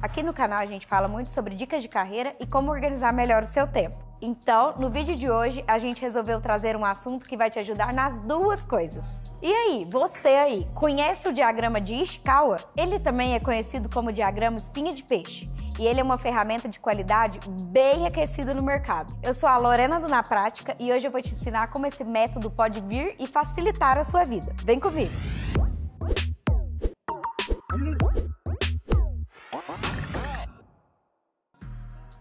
Aqui no canal a gente fala muito sobre dicas de carreira e como organizar melhor o seu tempo. Então, no vídeo de hoje, a gente resolveu trazer um assunto que vai te ajudar nas duas coisas. E aí, você aí, conhece o diagrama de Ishikawa? Ele também é conhecido como diagrama espinha de peixe. E ele é uma ferramenta de qualidade bem aquecida no mercado. Eu sou a Lorena do Na Prática e hoje eu vou te ensinar como esse método pode vir e facilitar a sua vida. Vem comigo!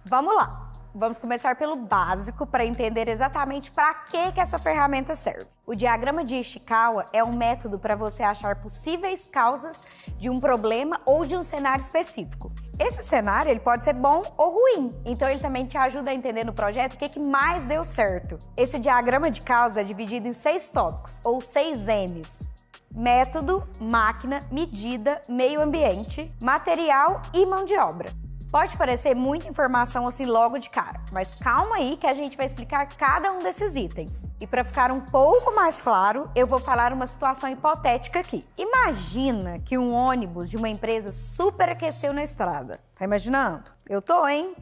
Vamos lá! Vamos começar pelo básico para entender exatamente para que essa ferramenta serve. O diagrama de Ishikawa é um método para você achar possíveis causas de um problema ou de um cenário específico. Esse cenário ele pode ser bom ou ruim, então ele também te ajuda a entender no projeto o que mais deu certo. Esse diagrama de causa é dividido em 6 tópicos, ou 6 M's. Método, máquina, medida, meio ambiente, material e mão de obra. Pode parecer muita informação assim logo de cara, mas calma aí que a gente vai explicar cada um desses itens. E para ficar um pouco mais claro, eu vou falar uma situação hipotética aqui. Imagina que um ônibus de uma empresa superaqueceu na estrada. Tá imaginando? Eu tô, hein?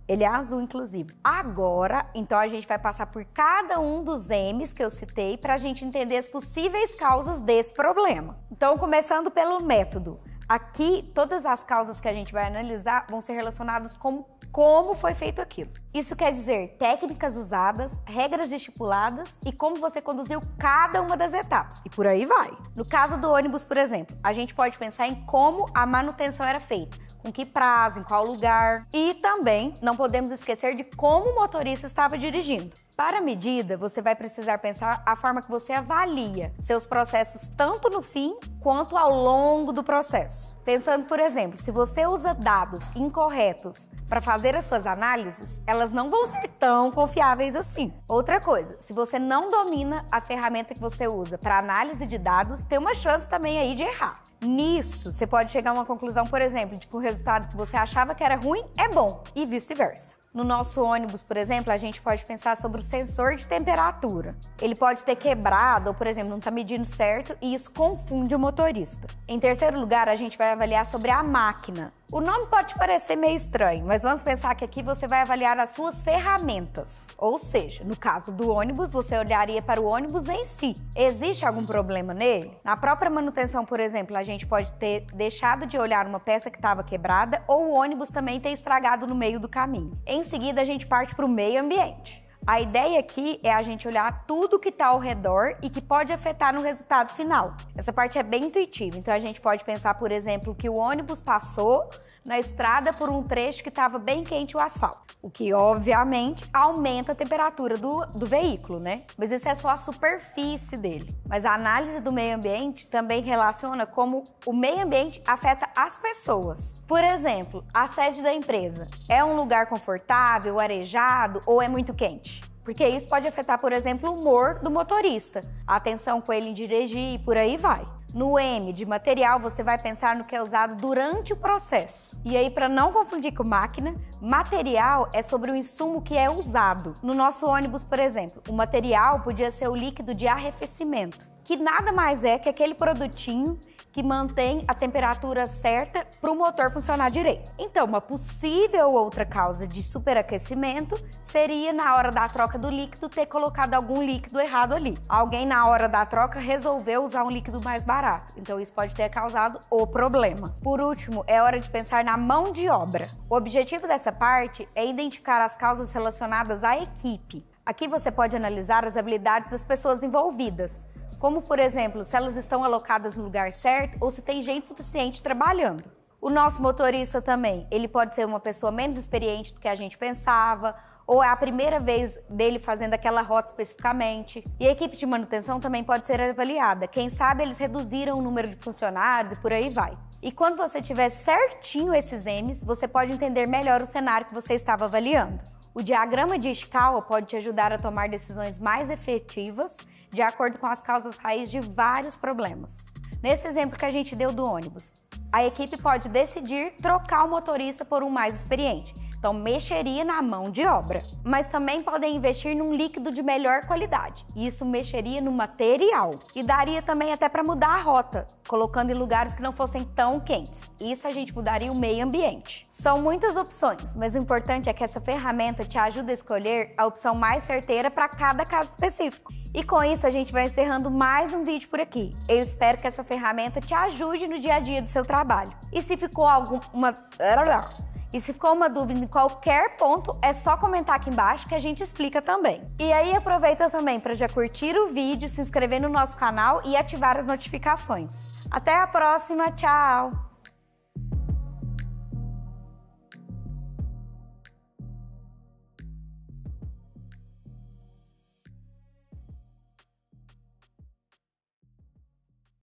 Ele é azul, inclusive. Agora, então a gente vai passar por cada um dos M's que eu citei para a gente entender as possíveis causas desse problema. Então, começando pelo método. Aqui, todas as causas que a gente vai analisar vão ser relacionadas com como foi feito aquilo. Isso quer dizer técnicas usadas, regras estipuladas e como você conduziu cada uma das etapas. E por aí vai. No caso do ônibus, por exemplo, a gente pode pensar em como a manutenção era feita, com que prazo, em qual lugar. E também não podemos esquecer de como o motorista estava dirigindo. Para a medida, você vai precisar pensar a forma que você avalia seus processos tanto no fim quanto ao longo do processo. Pensando, por exemplo, se você usa dados incorretos para fazer as suas análises, elas não vão ser tão confiáveis assim. Outra coisa, se você não domina a ferramenta que você usa para análise de dados, tem uma chance também aí de errar. Nisso, você pode chegar a uma conclusão, por exemplo, de que o resultado que você achava que era ruim é bom e vice-versa. No nosso ônibus, por exemplo, a gente pode pensar sobre o sensor de temperatura. Ele pode ter quebrado ou, por exemplo, não está medindo certo e isso confunde o motorista. Em terceiro lugar, a gente vai avaliar sobre a máquina. O nome pode parecer meio estranho, mas vamos pensar que aqui você vai avaliar as suas ferramentas. Ou seja, no caso do ônibus, você olharia para o ônibus em si. Existe algum problema nele? Na própria manutenção, por exemplo, a gente pode ter deixado de olhar uma peça que estava quebrada ou o ônibus também ter estragado no meio do caminho. Em seguida, a gente parte para o meio ambiente. A ideia aqui é a gente olhar tudo que está ao redor e que pode afetar no resultado final. Essa parte é bem intuitiva, então a gente pode pensar, por exemplo, que o ônibus passou na estrada por um trecho que estava bem quente o asfalto, o que obviamente aumenta a temperatura do veículo, né? Mas isso é só a superfície dele. Mas a análise do meio ambiente também relaciona como o meio ambiente afeta as pessoas. Por exemplo, a sede da empresa é um lugar confortável, arejado ou é muito quente? Porque isso pode afetar, por exemplo, o humor do motorista, a atenção com ele em dirigir e por aí vai. No M de material, você vai pensar no que é usado durante o processo. E aí, para não confundir com máquina, material é sobre o insumo que é usado. No nosso ônibus, por exemplo, o material podia ser o líquido de arrefecimento, que nada mais é que aquele produtinho que mantém a temperatura certa para o motor funcionar direito. Então, uma possível outra causa de superaquecimento seria na hora da troca do líquido ter colocado algum líquido errado ali. Alguém na hora da troca resolveu usar um líquido mais barato, então isso pode ter causado o problema. Por último, é hora de pensar na mão de obra. O objetivo dessa parte é identificar as causas relacionadas à equipe. Aqui você pode analisar as habilidades das pessoas envolvidas, como, por exemplo, se elas estão alocadas no lugar certo ou se tem gente suficiente trabalhando. O nosso motorista também, ele pode ser uma pessoa menos experiente do que a gente pensava, ou é a primeira vez dele fazendo aquela rota especificamente. E a equipe de manutenção também pode ser avaliada. Quem sabe eles reduziram o número de funcionários e por aí vai. E quando você tiver certinho esses M's, você pode entender melhor o cenário que você estava avaliando. O diagrama de Ishikawa pode te ajudar a tomar decisões mais efetivas de acordo com as causas raiz de vários problemas. Nesse exemplo que a gente deu do ônibus, a equipe pode decidir trocar o motorista por um mais experiente, Então, mexeria na mão de obra. Mas também podem investir num líquido de melhor qualidade. Isso mexeria no material. E daria também até para mudar a rota, colocando em lugares que não fossem tão quentes. Isso a gente mudaria o meio ambiente. São muitas opções, mas o importante é que essa ferramenta te ajuda a escolher a opção mais certeira para cada caso específico. E com isso a gente vai encerrando mais um vídeo por aqui. Eu espero que essa ferramenta te ajude no dia a dia do seu trabalho. E se ficou uma dúvida em qualquer ponto, é só comentar aqui embaixo que a gente explica também. E aí aproveita também para já curtir o vídeo, se inscrever no nosso canal e ativar as notificações. Até a próxima, tchau!